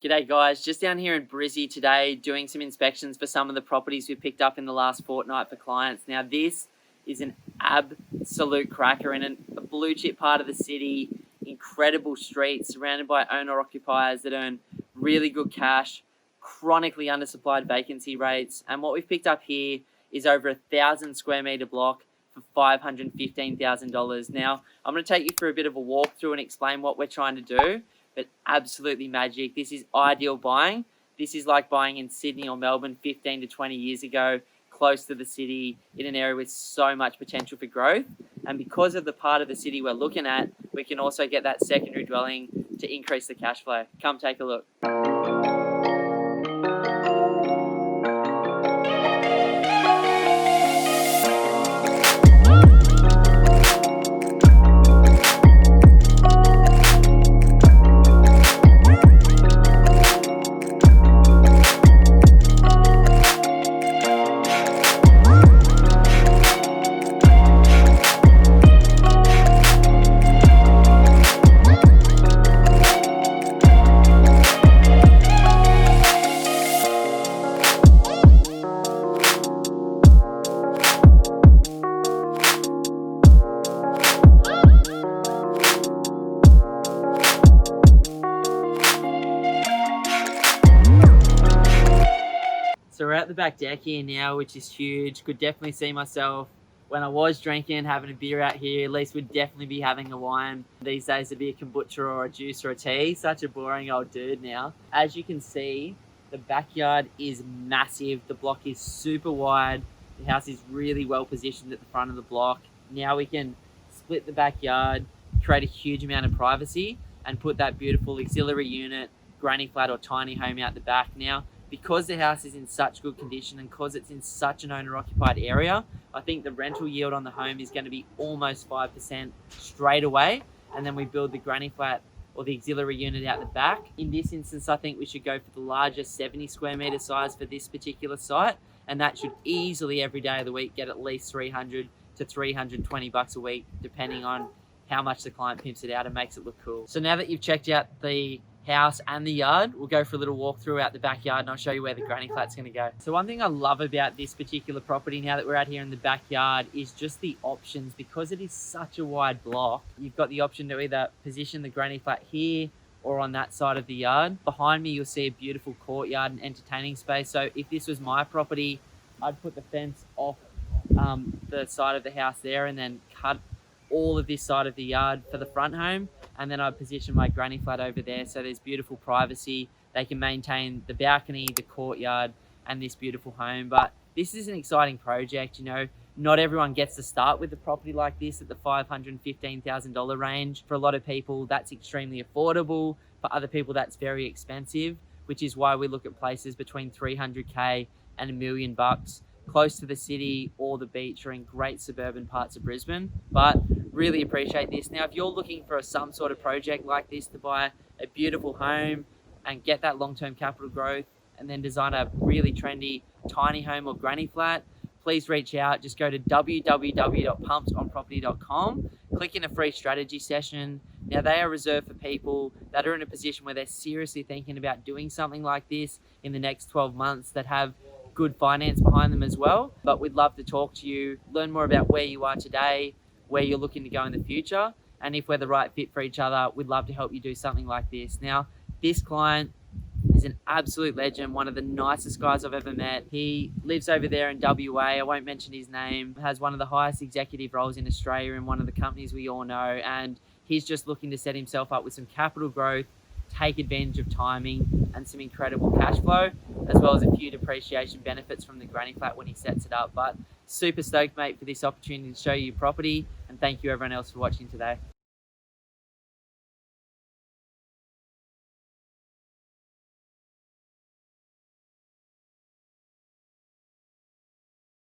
G'day guys, just down here in Brizzy today doing some inspections for some of the properties we picked up in the last fortnight for clients. Now this is an absolute cracker in a blue chip part of the city, incredible streets surrounded by owner occupiers that earn really good cash, chronically undersupplied vacancy rates, and what we've picked up here is over 1,000 square metre block for $515,000. Now I'm going to take you through a bit of a walkthrough and explain what we're trying to do. But absolutely magic. This is ideal buying. This is like buying in Sydney or Melbourne 15 to 20 years ago, close to the city, in an area with so much potential for growth. And because of the part of the city we're looking at, we can also get that secondary dwelling to increase the cash flow. Come take a look. So we're at the back deck here now, which is huge. Could definitely see myself when I was drinking, having a beer out here. At least we'd definitely be having a wine. These days it'd be a kombucha or a juice or a tea. Such a boring old dude now. As you can see, the backyard is massive. The block is super wide. The house is really well positioned at the front of the block. Now we can split the backyard, create a huge amount of privacy, and put that beautiful auxiliary unit, granny flat or tiny home out the back. Now, because the house is in such good condition and because it's in such an owner-occupied area, I think the rental yield on the home is going to be almost 5% straight away. And then we build the granny flat or the auxiliary unit out the back. In this instance, I think we should go for the largest 70 square metre size for this particular site. And that should easily, every day of the week, get at least 300 to 320 bucks a week, depending on how much the client pimps it out and makes it look cool. So now that you've checked out the house and the yard, we'll go for a little walk through out the backyard and I'll show you where the granny flat's going to go. So one thing I love about this particular property now that we're out here in the backyard is just the options. Because it is such a wide block, you've got the option to either position the granny flat here or on that side of the yard. Behind me you'll see a beautiful courtyard and entertaining space. So if this was my property, I'd put the fence off the side of the house there and then cut all of this side of the yard for the front home, and then I'd position my granny flat over there so there's beautiful privacy. They can maintain the balcony, the courtyard, and this beautiful home. But this is an exciting project. You know, not everyone gets to start with a property like this at the $515,000 range. For a lot of people, that's extremely affordable. For other people, that's very expensive, which is why we look at places between 300K and $1 million, close to the city or the beach or in great suburban parts of Brisbane. But really appreciate this. Now, if you're looking for some sort of project like this to buy a beautiful home and get that long-term capital growth and then design a really trendy tiny home or granny flat, please reach out. Just go to www.pumpedonproperty.com, click in a free strategy session. Now, they are reserved for people that are in a position where they're seriously thinking about doing something like this in the next 12 months, that have good finance behind them as well. But we'd love to talk to you, learn more about where you are today, where you're looking to go in the future, and if we're the right fit for each other, we'd love to help you do something like this. Now, this client is an absolute legend, one of the nicest guys I've ever met. He lives over there in WA, I won't mention his name, has one of the highest executive roles in Australia in one of the companies we all know, and he's just looking to set himself up with some capital growth, take advantage of timing and some incredible cash flow, as well as a few depreciation benefits from the granny flat when he sets it up. But super stoked, mate, for this opportunity to show you your property, and thank you everyone else for watching today.